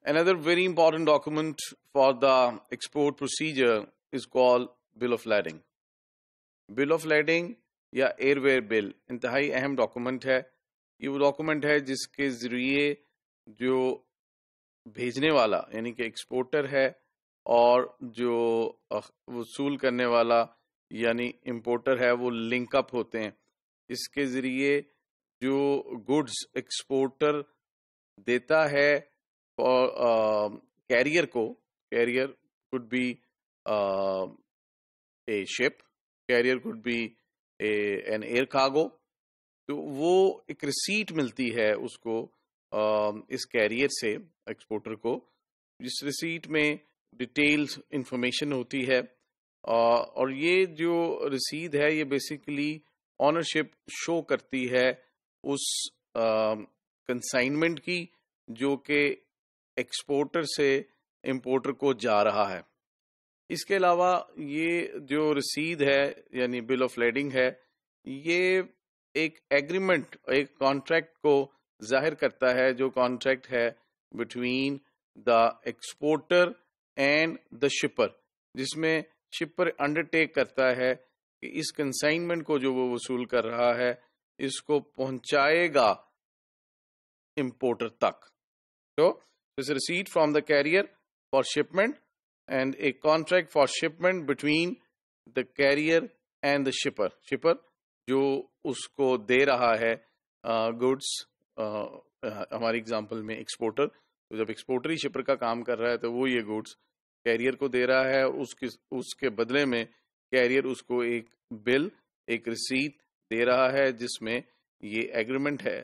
Another very important document for the export procedure is called Bill of Lading. Bill of Lading یا year where بل انتہائی اہم document ہے. یہ وہ document ہے جس کے ذریعے جو بھیجنے والا یعنی کہ ایکسپورٹر ہے اور جو وصول کرنے والا یعنی امپورٹر ہے وہ لنک اپ ہوتے ہیں. اس کے ذریعے جو گڈز ایکسپورٹر دیتا ہے کیریئر کو, career could be a ship, carrier could be an air cargo, تو وہ ایک ریسیٹ ملتی ہے اس کو اس کیریئر سے ایکسپورٹر کو, جس ریسیٹ میں ڈیٹیلز انفارمیشن ہوتی ہے. اور یہ جو رسید ہے یہ بیسیکلی آنرشپ شو کرتی ہے اس کنسائنمنٹ کی جو کہ ایکسپورٹر سے امپورٹر کو جا رہا ہے. اس کے علاوہ یہ جو رسید ہے یعنی بل آف لیڈنگ ہے, یہ ایک ایگریمنٹ, ایک کانٹریکٹ کو ظاہر کرتا ہے جو کانٹریکٹ ہے between the exporter and the شپر, جس میں شپر انڈرٹیک کرتا ہے کہ اس کنسائنمنٹ کو جو وہ وصول کر رہا ہے اس کو پہنچائے گا امپورٹر تک. تو this is a receipt from the carrier for shipment and a contract for shipment between the carrier and the shipper. Shipper جو اس کو دے رہا ہے گڈس, ہماری اگزامپل میں ایکسپورٹر, تو جب ایکسپورٹر ہی شپر کا کام کر رہا ہے تو وہ یہ گڈس کیریئر کو دے رہا ہے, اس کے بدلے میں کیریئر اس کو ایک بل, ایک رسید دے رہا ہے جس میں یہ ایگریمنٹ ہے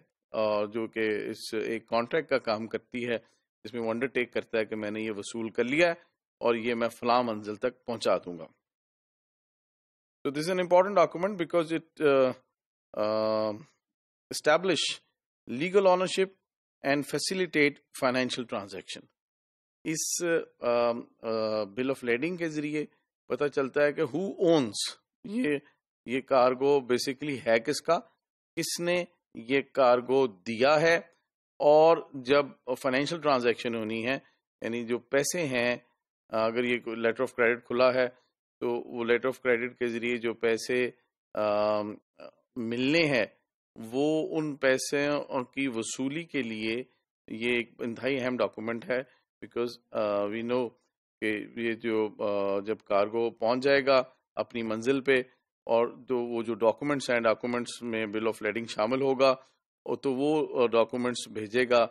جو کہ اس ایک کانٹریکٹ کا کام کرتی ہے, جس میں وہ انڈر ٹیک کرتا ہے کہ میں نے یہ وصول کر لیا ہے اور یہ میں فلاں منزل تک پہنچا دوں گا. So this is an important document because it establish legal ownership and facilitate financial transaction. Us bill of lading کے ذریعے پتہ چلتا ہے کہ who owns, یہ کارگو بیسیکلی ہے کس کا, کس نے یہ کارگو دیا ہے, اور جب فائنینشیل ٹرانزیکشن ہونی ہے یعنی جو پیسے ہیں, اگر یہ لیٹر آف کریڈٹ کھلا ہے تو وہ لیٹر آف کریڈٹ کے ذریعے جو پیسے ملنے ہیں وہ ان پیسے کی وصولی کے لیے یہ ایک انتہائی اہم ڈاکومنٹ ہے. بیکاز وی نو کہ یہ جو جب کارگو پہنچ جائے گا اپنی منزل پہ اور تو وہ جو ڈاکومنٹس ہیں, ڈاکومنٹس میں بل آف لیڈنگ شامل ہوگا, تو وہ ڈاکومنٹس بھیجے گا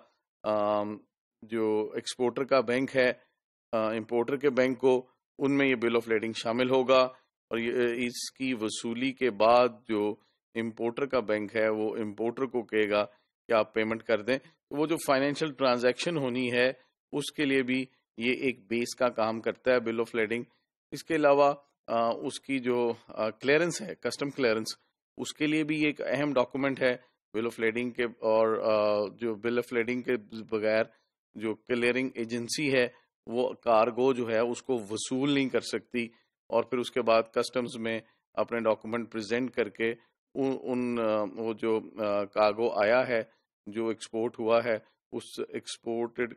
جو ایکسپورٹر کا بینک ہے امپورٹر کے بینک کو, ان میں یہ بل آف لیڈنگ شامل ہوگا, اور اس کی وصولی کے بعد جو امپورٹر کا بینک ہے وہ امپورٹر کو کہے گا کہ آپ پیمنٹ کر دیں. وہ جو فائنینشیل ٹرانزیکشن ہونی ہے اس کے لیے بھی یہ ایک بیس کا کام کرتا ہے بل آف لیڈنگ. اس کے علاوہ اس کی جو کلیئرنس ہے, کسٹم کلیئرنس, اس کے لیے بھی ایک اہم ڈاکومنٹ ہے بل آف لیڈنگ کے. اور جو بل آف لیڈنگ کے بغیر جو کلیئرنگ ایجنسی ہے وہ کارگو جو ہے اس کو وصول نہیں کر سکتی, اور پھر اس کے بعد کسٹمز میں اپنے ڈاکومنٹ پریزنٹ کر کے وہ جو کارگو آیا ہے جو ایکسپورٹ ہوا ہے اس ایکسپورٹڈ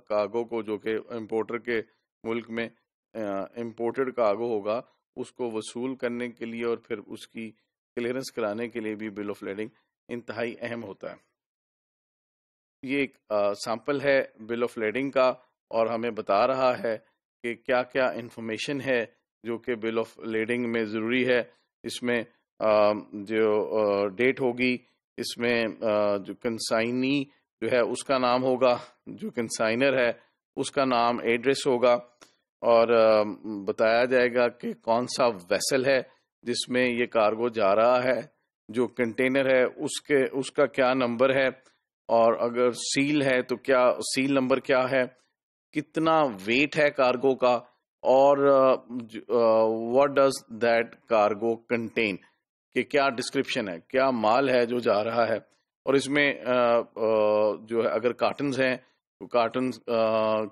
کارگو کو, جو کہ امپورٹر کے ملک میں امپورٹڈ کارگو ہوگا, اس کو وصول کرنے کے لیے اور پھر اس کی کلیئرنس کرانے کے لیے بھی بل آف لیڈنگ انتہائی اہم ہوتا ہے. یہ ایک سیمپل ہے بل آف لیڈنگ کا, اور ہمیں بتا رہا ہے کہ کیا کیا انفارمیشن ہے جو کہ بل آف لیڈنگ میں ضروری ہے. اس میں جو ڈیٹ ہوگی, اس میں جو کنسائنی جو ہے اس کا نام ہوگا, جو کنسائنر ہے اس کا نام, ایڈریس ہوگا, اور بتایا جائے گا کہ کون سا ویسل ہے جس میں یہ کارگو جا رہا ہے, جو کنٹینر ہے اس کا کیا نمبر ہے, اور اگر سیل ہے تو کیا سیل نمبر کیا ہے, کتنا ویٹ ہے کارگو کا, اور what does that cargo contain, کہ کیا ڈسکرپشن ہے, کیا مال ہے جو جا رہا ہے. اور اس میں جو ہے اگر کارٹنز ہیں تو کارٹنز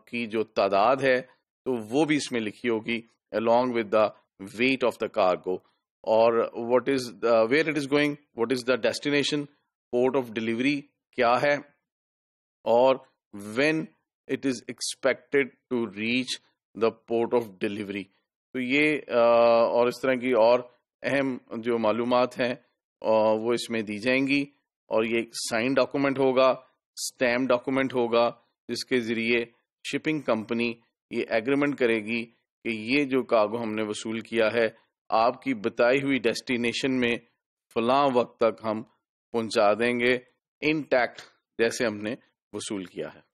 کی جو تعداد ہے تو وہ بھی اس میں لکھی ہوگی along with the weight of the cargo, اور what is where it is going, what is the destination, port of delivery کیا ہے, اور when it is expected to reach the port of delivery. تو یہ اور اس طرح کی اور اہم جو معلومات ہیں وہ اس میں دی جائیں گی، اور یہ ایک سائن ڈاکومنٹ ہوگا، اسٹیمپ ڈاکومنٹ ہوگا، جس کے ذریعے شپنگ کمپنی یہ ایگریمنٹ کرے گی کہ یہ جو کارگو ہم نے وصول کیا ہے آپ کی بتائی ہوئی ڈیسٹینیشن میں فلاں وقت تک ہم پہنچا دیں گے انٹیکٹ جیسے ہم نے وصول کیا ہے.